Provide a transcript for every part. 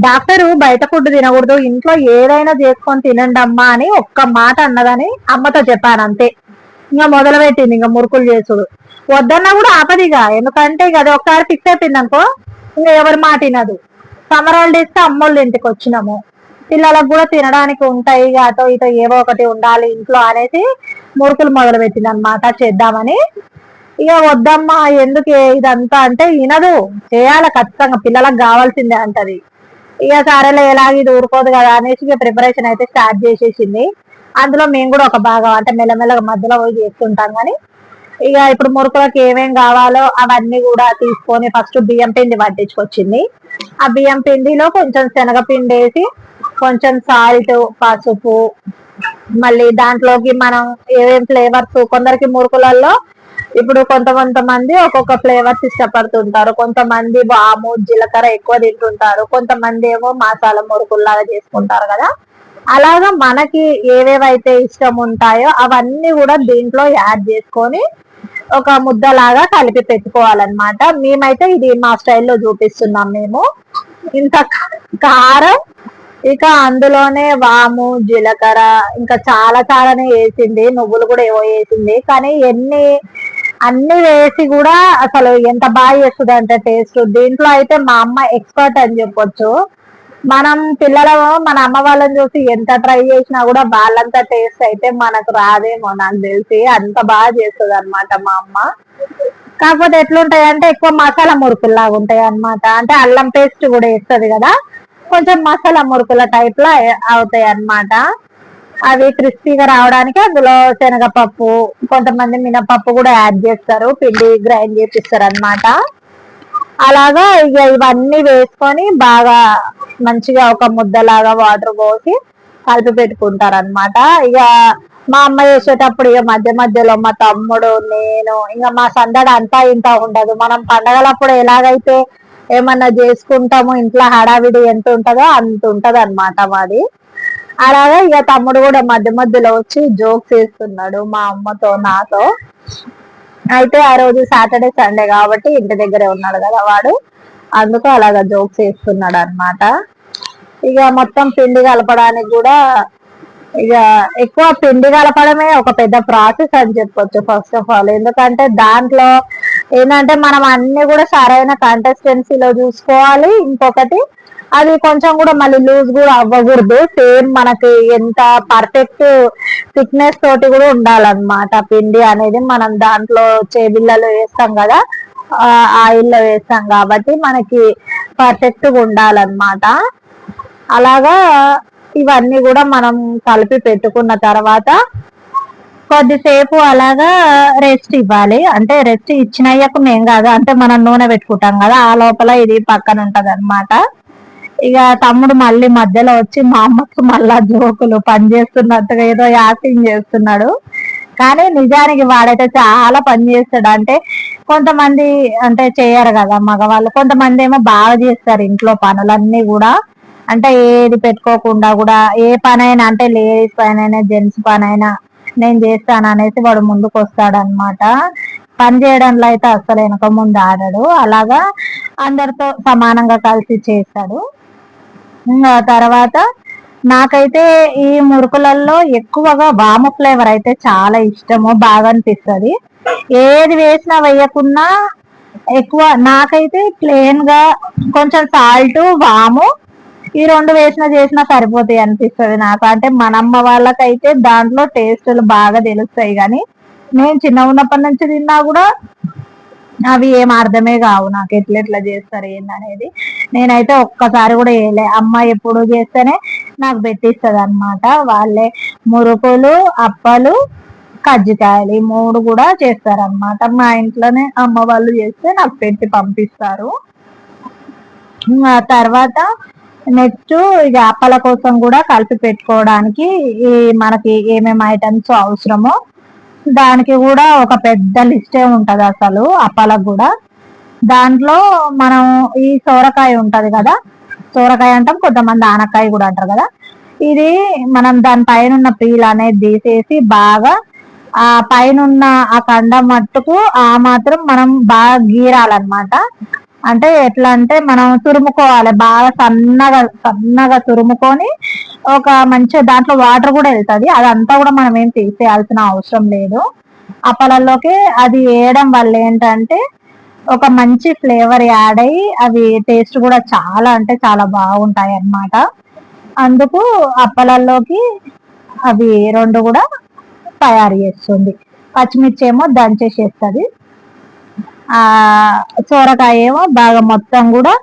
Doctor బయట food తినకూడదు, ఇంట్లో ఏదైనా చేసుకొని తినండి అమ్మా అని ఒక్క మాట అన్నదని అమ్మతో చెప్పాను అంతే. ఇంకా మొదలు పెట్టింది ఇంకా మురుకులు చేసుడు. వద్దన్నా కూడా ఆపదిగా, ఎందుకంటే ఇక అది ఒకసారి ఫిక్స్ అయిపోయింది అనుకో ఇంకా ఎవరి మాట వినదు. సమ్మర్ హాలిడేస్ అమ్మోళ్ళ ఇంటికి వచ్చినాము, పిల్లలకు కూడా తినడానికి ఉంటాయి, ఇక అటో ఇటో ఏవో ఒకటి ఉండాలి ఇంట్లో అనేసి మురుకులు మొదలు పెట్టింది అనమాట చేద్దామని. ఇక వద్దమ్మా ఎందుకు ఇదంతా అంటే వినదు, చేయాలి ఖచ్చితంగా, పిల్లలకు కావాల్సిందే అంటది. ఇక సరేలే ఎలాగ ఇది ఊరుకోదు కదా అనేసి ఇక ప్రిపరేషన్ అయితే స్టార్ట్ చేసేసింది. అందులో మేము కూడా ఒక భాగం, అంటే మెల్లమెల్లగా మధ్యలో పోయి చేస్తుంటాం. కానీ ఇక ఇప్పుడు మురుకులకు ఏమేం కావాలో అవన్నీ కూడా తీసుకొని ఫస్ట్ బియ్యం పిండి పట్టించుకొచ్చింది. ఆ బియ్యం పిండిలో కొంచెం శనగపిండి వేసి, కొంచెం సాల్ట్, పసుపు, మళ్ళీ దాంట్లోకి మనం ఏమేం ఫ్లేవర్స్, కొందరికి మురుకులలో ఇప్పుడు కొంతమంది ఒక్కొక్క ఫ్లేవర్స్ ఇష్టపడుతుంటారు, కొంతమంది వాము జీలకర్ర ఎక్కువ తింటుంటారు, కొంతమంది ఏమో మసాలా మురుకుల్లాగా చేసుకుంటారు కదా. అలాగా మనకి ఏవేవైతే ఇష్టం ఉంటాయో అవన్నీ కూడా దీంట్లో యాడ్ చేసుకొని ఒక ముద్దలాగా కలిపి పెట్టుకోవాలన్నమాట. మేమైతే ఇది మా స్టైల్లో చూపిస్తున్నాం మేము. ఇంత కారం, ఇక అందులోనే వాము జీలకర్ర ఇంకా చాలా చాలానే వేసింది, నువ్వులు కూడా ఏవో వేసింది. కానీ అన్ని వేసి కూడా అసలు ఎంత బాగా చేస్తుంది అంటే టేస్ట్. దీంట్లో అయితే మా అమ్మ ఎక్స్పర్ట్ అని చెప్పొచ్చు. మనం పిల్లలము మన అమ్మ వాళ్ళని చూసి ఎంత ట్రై చేసినా కూడా వాళ్ళంతా టేస్ట్ అయితే మనకు రాదేమో నాకు తెలిసి, అంత బాగా చేస్తుంది అనమాట మా అమ్మ. కాకపోతే ఎట్లుంటాయి అంటే ఎక్కువ మసాలా మురుకుల్లాగా ఉంటాయి అనమాట, అంటే అల్లం పేస్ట్ కూడా వేస్తుంది కదా, కొంచెం మసాలా మురుకుల టైప్ లా అవుతాయి అన్నమాట. అవి క్రిస్పీగా రావడానికి అందులో శనగపప్పు, కొంతమంది మినపప్పు కూడా యాడ్ చేస్తారు, పిండి గ్రైండ్ చేపిస్తారు అనమాట. అలాగా ఇక ఇవన్నీ వేసుకొని బాగా మంచిగా ఒక ముద్దలాగా వాటర్ పోసి కలిపి పెట్టుకుంటారు అనమాట. ఇక మా అమ్మ చేసేటప్పుడు ఇక మధ్య మధ్యలో మా తమ్ముడు, నేను, ఇంకా మా సందడి అంతా ఇంత ఉండదు. మనం పండగలప్పుడు ఎలాగైతే ఏమన్నా చేసుకుంటాము ఇంట్లో హడావిడి ఎంత ఉంటుందో అంత ఉంటది అనమాట మాది. అలాగే ఇక తమ్ముడు కూడా మధ్య మధ్యలో వచ్చి జోక్స్ వేస్తున్నాడు మా అమ్మతో నాతో. అయితే ఆ రోజు సాటర్డే సండే కాబట్టి ఇంటి దగ్గరే ఉన్నాడు కదా వాడు, అందుకు అలాగా జోక్స్ వేస్తున్నాడు అనమాట. ఇక మొత్తం పిండి కలపడానికి కూడా ఇక ఎక్కువ పిండి కలపడమే ఒక పెద్ద ప్రాసెస్ అని చెప్పొచ్చు ఫస్ట్ ఆఫ్ ఆల్. ఎందుకంటే దాంట్లో ఏంటంటే మనం అన్ని కూడా సరైన కన్సిస్టెన్సీలో చూసుకోవాలి. ఇంకొకటి అది కొంచెం కూడా మళ్ళీ లూజ్ కూడా అవ్వకూడదు, సేమ్ మనకి ఎంత పర్ఫెక్ట్ థిక్నెస్ తోటి కూడా ఉండాలన్నమాట పిండి అనేది. మనం దాంట్లో చేబిళ్ళలో వేస్తాం కదా, ఆయిల్లో వేస్తాం కాబట్టి మనకి పర్ఫెక్ట్ గా ఉండాలన్నమాట. అలాగా ఇవన్నీ కూడా మనం కలిపి పెట్టుకున్న తర్వాత కొద్దిసేపు అలాగా రెస్ట్ ఇవ్వాలి. అంటే రెస్ట్ ఇచ్చినయ్యకు ఏం కాదు, అంటే మనం నూనె పెట్టుకుంటాం కదా ఆ లోపల ఇది పక్కన ఉంటది అనమాట. ఇక తమ్ముడు మళ్ళీ మధ్యలో వచ్చి మా అమ్మకు మళ్ళా జోకులు పని చేస్తున్నట్టుగా ఏదో యాక్టింగ్ చేస్తున్నాడు. కానీ నిజానికి వాడైతే చాలా పని చేస్తాడు. అంటే కొంతమంది అంటే చేయరు కదా మగవాళ్ళు, కొంతమంది ఏమో బాగా చేస్తారు ఇంట్లో పనులన్నీ కూడా. అంటే ఏది పెట్టుకోకుండా కూడా ఏ పనైనా, అంటే లేడీస్ పనైనా జెంట్స్ పనైనా నేను చేస్తాను అనేసి వాడు ముందుకు వస్తాడు అనమాట. పని చేయడంలో అయితే అసలు వెనక ముందు ఆడాడు. అలాగా అందరితో సమానంగా కలిసి చేస్తాడు. తర్వాత నాకైతే ఈ మురుకులలో ఎక్కువగా వాము ఫ్లేవర్ అయితే చాలా ఇష్టము, బాగా అనిపిస్తుంది. ఏది వేసినా వేయకున్నా ఎక్కువ నాకైతే ప్లేన్ గా కొంచెం సాల్ట్ వాము ఈ రెండు చేసినా సరిపోతాయి అనిపిస్తుంది నాకు. అంటే మనమ్మ వాళ్ళకైతే దాంట్లో టేస్టులు బాగా తెలుస్తాయి, కానీ నేను చిన్న ఉన్నప్పటి నుంచి తిన్నా కూడా అవి ఏం అర్థమే కావు నాకు, ఎట్లా చేస్తారు ఏందనేది. నేనైతే ఒక్కసారి కూడా వేయలే, అమ్మ ఎప్పుడు చేస్తేనే నాకు పెట్టిస్తుంది అనమాట. వాళ్ళే మురుకులు, అప్పలు, కజ్జికాయలు ఈ మూడు కూడా చేస్తారనమాట. మా ఇంట్లోనే అమ్మ వాళ్ళు చేస్తే నాకు పెట్టి పంపిస్తారు. తర్వాత నెక్స్ట్ ఇక అప్పల కోసం కూడా కలిపి పెట్టుకోవడానికి ఈ మనకి ఏమేమి ఐటమ్స్ అవసరమో దానికి కూడా ఒక పెద్ద లిస్టే ఉంటది అసలు అప్పాలకు కూడా. దాంట్లో మనం ఈ సోరకాయ ఉంటది కదా, సోరకాయ అంటాం, కొంతమంది ఆనకాయ కూడా అంటారు కదా. ఇది మనం దాని పైన ఉన్న పీల్ అనేది తీసేసి బాగా ఆ పైన ఆ కండ మట్టుకు ఆ మాత్రం మనం బాగా గీరాలన్నమాట. అంటే ఎట్లా అంటే మనం తురుముకోవాలి, బాగా సన్నగా సన్నగా తురుముకొని ఒక మంచిగా దాంట్లో వాటర్ కూడా వెళ్తుంది, అదంతా కూడా మనం ఏం తీసేయాల్సిన అవసరం లేదు. అప్పలలోకి అది వేయడం వల్ల ఏంటంటే ఒక మంచి ఫ్లేవర్ యాడ్ అయ్యి అవి టేస్ట్ కూడా చాలా అంటే చాలా బాగుంటాయి అన్నమాట. అందుకు అప్పలల్లోకి అవి రెండు కూడా తయారు చేస్తుంది. పచ్చిమిర్చి ఏమో దంచేసేస్తుంది, ఆ సోరకాయ ఏమో బాగా మొత్తం కూడా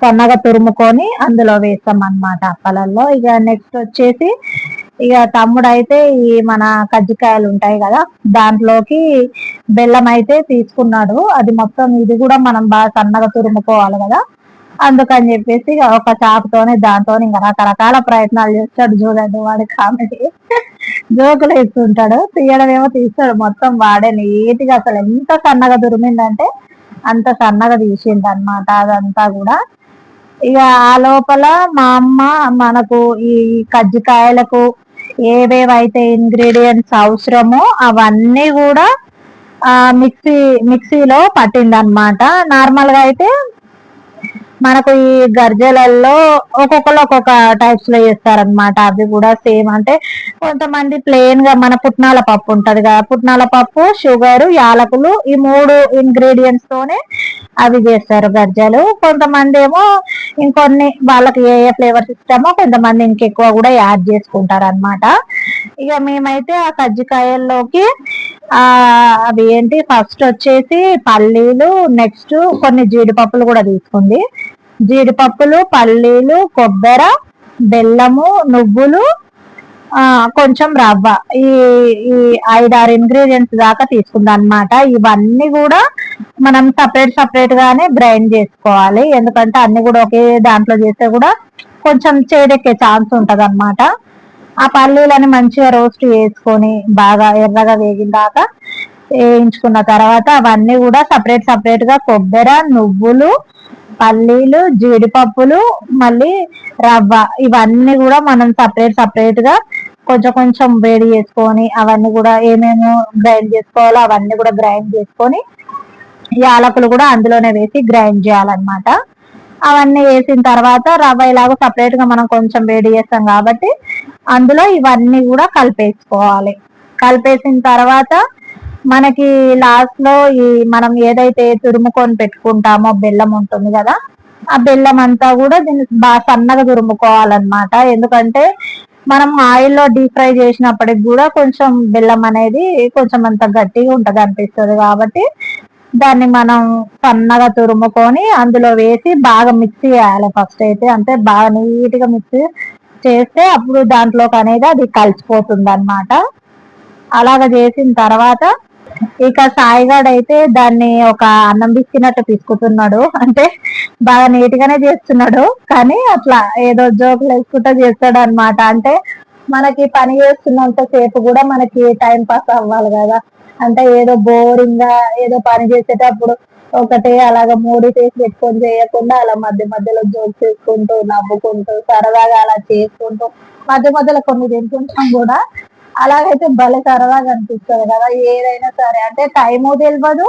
సన్నగా తురుముకొని అందులో వేస్తాం అన్నమాట అప్పలల్లో. ఇక నెక్స్ట్ వచ్చేసి ఇక తమ్ముడు అయితే ఈ మన కజ్జికాయలు ఉంటాయి కదా, దాంట్లోకి బెల్లం అయితే తీసుకున్నాడు. అది మొత్తం ఇది కూడా మనం బాగా సన్నగా తురుముకోవాలి కదా, అందుకని చెప్పేసి ఒక చాకుతోని దాంతో ఇంకా రకరకాల ప్రయత్నాలు చేస్తాడు. చూడండి వాడి కామెడీ, జోకులు వేస్తుంటాడు, తీయడం ఏమో తీస్తాడు. మొత్తం వాడే నీట్ గా అసలు ఎంత సన్నగా తురిమిందంటే అంత సన్నగా తీసిండు అనమాట అదంతా కూడా. ఇక ఆ లోపల మా అమ్మ మనకు ఈ కజ్జికాయలకు ఏవేవైతే ఇంగ్రీడియంట్స్ అవసరమో అవన్నీ కూడా మిక్సీలో పట్టిందనమాట. నార్మల్ గా అయితే మనకు ఈ గర్జలలో ఒక్కొక్కరు ఒక్కొక్క టైప్స్ లో చేస్తారనమాట. అవి కూడా సేమ్ అంటే కొంతమంది ప్లెయిన్ గా మన పుట్నాల పప్పు ఉంటది కదా, పుట్నాల పప్పు, షుగర్, యాలకులు ఈ మూడు ఇంగ్రీడియంట్స్ తోనే అవి చేస్తారు గర్జలు. కొంతమంది ఏమో ఇంకొన్ని వాళ్ళకి ఏ ఏ ఫ్లేవర్స్ ఇష్టమో కొంతమంది ఇంకెక్కువ కూడా యాడ్ చేసుకుంటారు అనమాట. ఇక మేమైతే ఆ కజ్జికాయల్లోకి అవి ఏంటి ఫస్ట్ వచ్చేసి పల్లీలు, నెక్స్ట్ కొన్ని జీడిపప్పులు కూడా తీసుకుంది. జీడిపప్పులు, పల్లీలు, కొబ్బరి, బెల్లము, నువ్వులు, కొంచెం రవ్వ, ఈ ఈ 5-6 ఇంగ్రీడియంట్స్ దాకా తీసుకుంది అనమాట. ఇవన్నీ కూడా మనం సపరేట్ గానే గ్రైండ్ చేసుకోవాలి, ఎందుకంటే అన్ని కూడా ఒకే దాంట్లో చేస్తే కూడా కొంచెం చేదెక్కే ఛాన్స్ ఉంటది అనమాట. ఆ పల్లీలని మంచిగా రోస్ట్ చేసుకొని బాగా ఎర్రగా వేగిన దాకా వేయించుకున్న తర్వాత అవన్నీ కూడా సపరేట్ గా కొబ్బరి, నువ్వులు, పల్లీలు, జీడిపప్పులు, మళ్ళీ రవ్వ, ఇవన్నీ కూడా మనం సపరేట్ గా కొంచెం వేడి చేసుకొని అవన్నీ కూడా ఏమేమో గ్రైండ్ చేసుకోవాలో అవన్నీ కూడా గ్రైండ్ చేసుకొని యాలకులు కూడా అందులోనే వేసి గ్రైండ్ చేయాలన్నమాట. అవన్నీ వేసిన తర్వాత రవ్వ ఇలాగో సపరేట్ గా మనం కొంచెం వేడి చేస్తాం కాబట్టి అందులో ఇవన్నీ కూడా కలిపేసుకోవాలి. కలిపేసిన తర్వాత మనకి లాస్ట్ లో ఈ మనం ఏదైతే తురుముకొని పెట్టుకుంటామో బెల్లం ఉంటుంది కదా, ఆ బెల్లం అంతా కూడా దీన్ని బాగా సన్నగా తురుముకోవాలన్నమాట. ఎందుకంటే మనం ఆయిల్లో డీప్ ఫ్రై చేసినప్పటికి కూడా కొంచెం బెల్లం అనేది కొంచెం అంత గట్టిగా ఉంటది అనిపిస్తుంది, కాబట్టి దాన్ని మనం సన్నగా తురుముకొని అందులో వేసి బాగా మిక్స్ చేయాలి ఫస్ట్ అయితే. అంటే బాగా నీట్ గా మిక్స్ చేస్తే అప్పుడు దాంట్లోకి అనేది అది కలిసిపోతుంది అనమాట. అలాగ చేసిన తర్వాత ఇక సాయిగాడు అయితే దాన్ని ఒక అన్నం పిసికినట్టు పిసుకుతున్నాడు. అంటే బాగా నీట్ గానే చేస్తున్నాడు, కానీ అట్లా ఏదో జోకులు వేసుకుంటూ చేస్తాడు అనమాట. అంటే మనకి పని చేస్తున్నంత సేపు కూడా మనకి టైం పాస్ అవ్వాలి కదా, అంటే ఏదో బోరింగ్ గా ఏదో పని చేసేటప్పుడు ఒకటే అలాగ మూడు చేసి పెట్టుకొని చేయకుండా అలా మధ్యలో జోక్స్ చేసుకుంటూ నవ్వుకుంటూ సరదాగా అలా చేసుకుంటూ మధ్యలో కొన్ని తింటుంటాం కూడా. అలాగైతే భలే సరదాగా అనిపిస్తుంది కదా ఏదైనా సరే. అంటే టైము తెలియదు,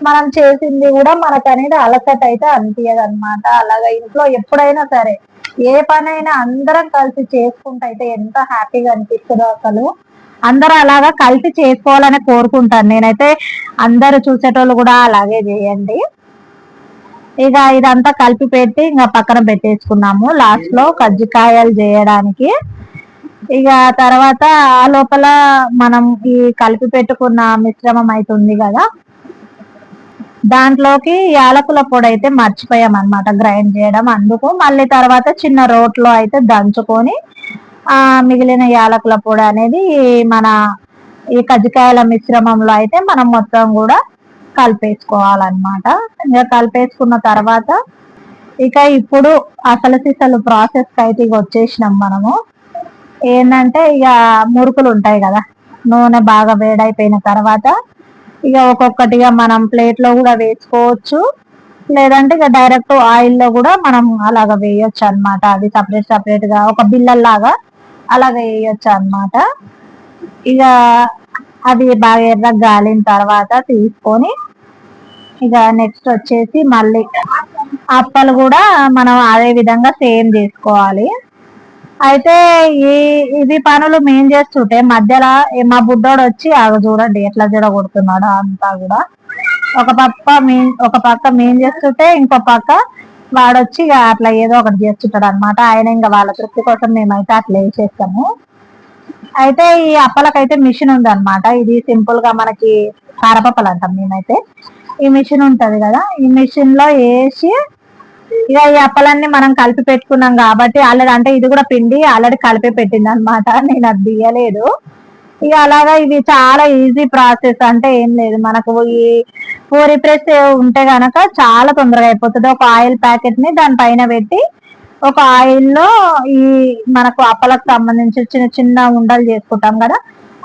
మనం చేసింది కూడా మనకు అనేది అలసట అయితే అనిపించదు అనమాట. అలాగా ఇంట్లో ఎప్పుడైనా సరే ఏ పనైనా అందరం కలిసి చేసుకుంటే అయితే ఎంత హ్యాపీగా అనిపిస్తుందో అసలు. అందరూ అలాగా కలిసి చేసుకోవాలని కోరుకుంటాను నేనైతే. అందరూ చూసేటోళ్ళు కూడా అలాగే చేయండి. ఇక ఇదంతా కలిపి పెట్టి ఇంకా పక్కన పెట్టేసుకున్నాము లాస్ట్ లో కజ్జికాయలు చేయడానికి. ఇక తర్వాత ఆ లోపల మనం ఈ కలిపి పెట్టుకున్న మిశ్రమం అవుతుంది కదా, దాంట్లోకి యాలకుల పొడి అయితే మర్చిపోయాం అనమాట గ్రైండ్ చేయడం. అందుకు మళ్ళీ తర్వాత చిన్న రోట్లో అయితే దంచుకొని మిగిలిన యాలకుల పొడి అనేది మన ఈ కజ్జికాయల మిశ్రమంలో అయితే మనం మొత్తం కూడా కలిపేసుకోవాలన్నమాట. ఇంకా కలిపేసుకున్న తర్వాత ఇక ఇప్పుడు అసలు ప్రాసెస్ అయితే ఇక వచ్చేసినాం మనము. ఏంటంటే ఇక మురుకులు ఉంటాయి కదా, నూనె బాగా వేడైపోయిన తర్వాత ఇక ఒక్కొక్కటిగా మనం ప్లేట్ లో కూడా వేసుకోవచ్చు, లేదంటే ఇక డైరెక్ట్ ఆయిల్లో కూడా మనం అలాగ వేయొచ్చు అనమాట. అది సపరేట్ గా ఒక బిల్లల్లాగా అలాగ వేయొచ్చు అనమాట. ఇక అది బాగా ఎర్రగా గాలిన తర్వాత తీసుకొని ఇక నెక్స్ట్ వచ్చేసి మళ్ళీ అప్పలు కూడా మనం అదే విధంగా సేమ్ చేసుకోవాలి. అయితే ఈ ఇది పనులు మేం చేస్తుంటే మధ్యలో మా బుడ్డోడు వచ్చి చూడండి ఎట్లా కొడుతున్నాడు అంతా కూడా. ఒక పక్క మేం చేస్తుంటే ఇంకో పక్క వాడొచ్చి ఇక అట్లా ఏదో ఒకటి చేస్తుంటాడు అనమాట. ఆయన ఇంకా వాళ్ళ తృప్తి కోసం మేమైతే అట్లా వేసేస్తాము. అయితే ఈ అప్పలకైతే మిషన్ ఉంది అనమాట. ఇది సింపుల్ గా మనకి కారపప్పలు అంటాం మేమైతే. ఈ మిషన్ ఉంటది కదా, ఈ మిషన్ లో వేసి ఇక ఈ అప్పలన్నీ మనం కలిపి పెట్టుకున్నాం కాబట్టి ఆల్రెడీ, అంటే ఇది కూడా పిండి ఆల్రెడీ కలిపి పెట్టింది అనమాట, నేను అది తీయలేదు. ఇక అలాగా ఇవి చాలా ఈజీ ప్రాసెస్, అంటే ఏం లేదు, మనకు ఈ పూరి ప్రెస్ ఉంటే గనక చాలా తొందరగా అయిపోతుంది. ఒక ఆయిల్ ప్యాకెట్ ని దానిపైన పెట్టి ఒక ఆయిల్లో ఈ మనకు అప్పలకు సంబంధించి చిన్న చిన్న ఉండలు చేసుకుంటాం కదా,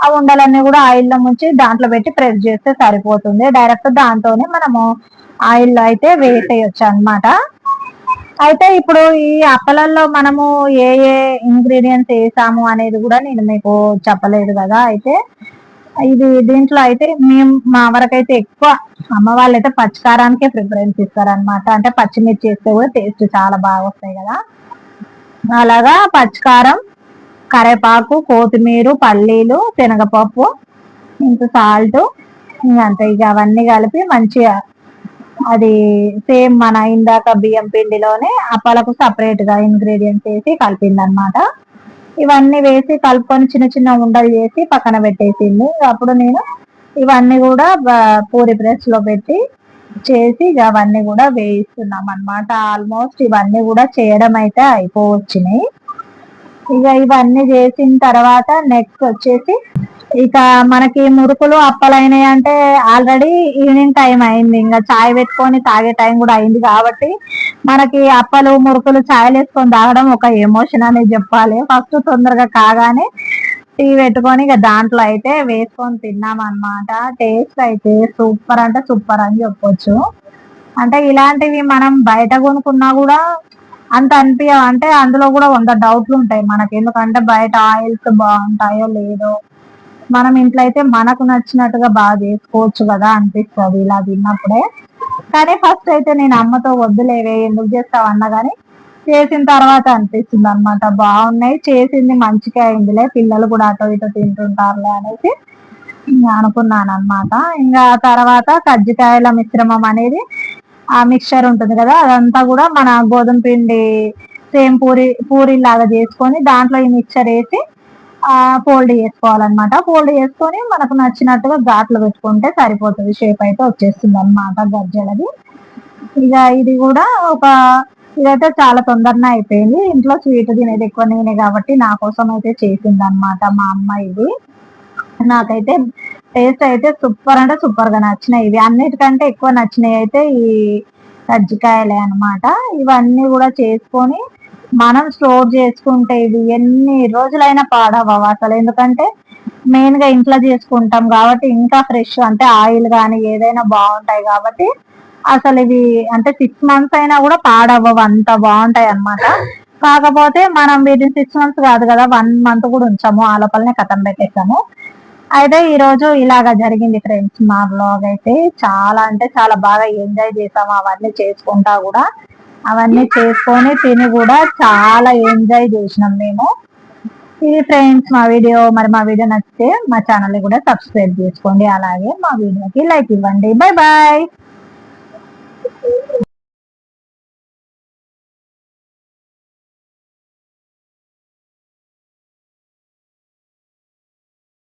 ఆ ఉండలన్నీ కూడా ఆయిల్లో ముంచి దాంట్లో పెట్టి ప్రెస్ చేస్తే సరిపోతుంది. డైరెక్ట్ దాంతోనే మనము ఆయిల్లో అయితే వేసేయచ్చు అనమాట. అయితే ఇప్పుడు ఈ అప్పలల్లో మనము ఏ ఏ ఇంగ్రీడియంట్స్ వేసాము అనేది కూడా నేను మీకు చెప్పలేదు కదా. అయితే ఇది దీంట్లో అయితే మేము మా వరకైతే ఎక్కువ అమ్మ వాళ్ళైతే పచ్చికారానికే ప్రిఫరెన్స్ ఇస్తారనమాట. అంటే పచ్చిమిర్చి వేస్తే కూడా టేస్ట్ చాలా బాగా వస్తాయి కదా. అలాగా పచ్చికారం, కరేపాకు, కొత్తిమీర, పల్లీలు, శనగపప్పు, ఇంత సాల్ట్, అంతే. ఇక అవన్నీ కలిపి మంచిగా అది సేమ్ మన ఇందాక బియ్యం పిండిలోనే అప్పాలకు సపరేట్ గా ఇంగ్రీడియంట్స్ వేసి కలిపిందనమాట. ఇవన్నీ వేసి కలుపుకొని చిన్న చిన్న ఉండలు చేసి పక్కన పెట్టేసింది. అప్పుడు నేను ఇవన్నీ కూడా పూరి ప్రెస్ లో పెట్టి చేసి ఇక అవన్నీ కూడా వేయిస్తున్నాం అనమాట. ఆల్మోస్ట్ ఇవన్నీ కూడా చేయడం అయితే అయిపోవచ్చినాయి. ఇక ఇవన్నీ చేసిన తర్వాత నెక్స్ట్ వచ్చేసి ఇక మనకి మురుకులు అప్పలైనాయి అంటే ఆల్రెడీ ఈవినింగ్ టైం అయింది, ఇంకా చాయ్ పెట్టుకొని తాగే టైం కూడా అయింది కాబట్టి మనకి అప్పలు మురుకులు చాయ్లు వేసుకొని తాగడం ఒక ఎమోషన్ అనేది చెప్పాలి. ఫస్ట్ తొందరగా కాగానే టీ పెట్టుకొని ఇక దాంట్లో అయితే వేసుకొని తిన్నాం అనమాట. టేస్ట్ అయితే సూపర్ అంటే సూపర్ అని చెప్పొచ్చు. అంటే ఇలాంటివి మనం బయట కొనుక్కున్నా కూడా అంత అనిపించ, అంటే అందులో కూడా 100 డౌట్లు ఉంటాయి మనకి. ఎందుకంటే బయట ఆయిల్స్ బాగుంటాయో లేదో, మనం ఇంట్లో అయితే మనకు నచ్చినట్టుగా బాగా చేసుకోవచ్చు కదా అనిపిస్తుంది ఇలా తిన్నప్పుడే. కానీ ఫస్ట్ అయితే నేను అమ్మతో వద్దులేవే ఎందుకు చేస్తావు అన్నా కానీ చేసిన తర్వాత అనిపిస్తుంది అనమాట, బాగున్నాయి, చేసింది మంచిగా అయిందిలే, పిల్లలు కూడా అటో ఇటో తింటుంటారులే అనేసి అనుకున్నాను అనమాట. ఇంకా తర్వాత కజ్జికాయల మిశ్రమం అనేది ఆ మిక్చర్ ఉంటుంది కదా, అదంతా కూడా మన గోధుమ పిండి సేమ్ పూరి లాగా చేసుకొని దాంట్లో ఈ మిక్చర్ వేసి ఫోల్డ్ చేసుకోవాలన్నమాట. ఫోల్డ్ చేసుకొని మనకు నచ్చినట్టుగా ఘాట్లు పెట్టుకుంటే సరిపోతుంది, షేప్ అయితే వచ్చేస్తుంది అనమాట గజ్జలది. ఇక ఇది కూడా ఇదైతే చాలా తొందరగా అయిపోయింది. ఇంట్లో స్వీట్ తినేది ఎక్కువ నేనే కాబట్టి నా కోసం అయితే చేసింది అనమాట మా అమ్మ. ఇది నాకైతే టేస్ట్ అయితే సూపర్ అంటే సూపర్ గా నచ్చినాయి. ఇవి అన్నిటికంటే ఎక్కువ నచ్చినాయి అయితే ఈ కజ్జికాయలే అనమాట. ఇవన్నీ కూడా చేసుకొని మనం స్టోర్ చేసుకుంటే ఇది ఎన్ని రోజులైనా పాడవవు అసలు. ఎందుకంటే మెయిన్ గా ఇంట్లో చేసుకుంటాం కాబట్టి ఇంకా ఫ్రెష్, అంటే ఆయిల్ కానీ ఏదైనా బాగుంటాయి కాబట్టి అసలు ఇవి అంటే 6 months అయినా కూడా పాడవ్వవు, అంత బాగుంటాయి అనమాట. కాకపోతే మనం వీటిని 6 months కాదు కదా 1 month కూడా ఉంచాము, ఆ లోపలనే కథం పెట్టేసాము. అయితే ఈ రోజు ఇలాగా జరిగింది ఫ్రెండ్స్ మా బ్లాగ్. అయితే చాలా అంటే చాలా బాగా ఎంజాయ్ చేసాము అవన్నీ చేసుకుంటా కూడా. అవన్నీ చేసుకొని తిని కూడా చాలా ఎంజాయ్ చేసినాం మేము. ఇది ఫ్రెండ్స్ మా వీడియో. మరి మా వీడియో నచ్చితే మా ఛానల్ ని కూడా సబ్స్క్రైబ్ చేసుకోండి, అలాగే మా వీడియోకి లైక్ ఇవ్వండి. Bye bye.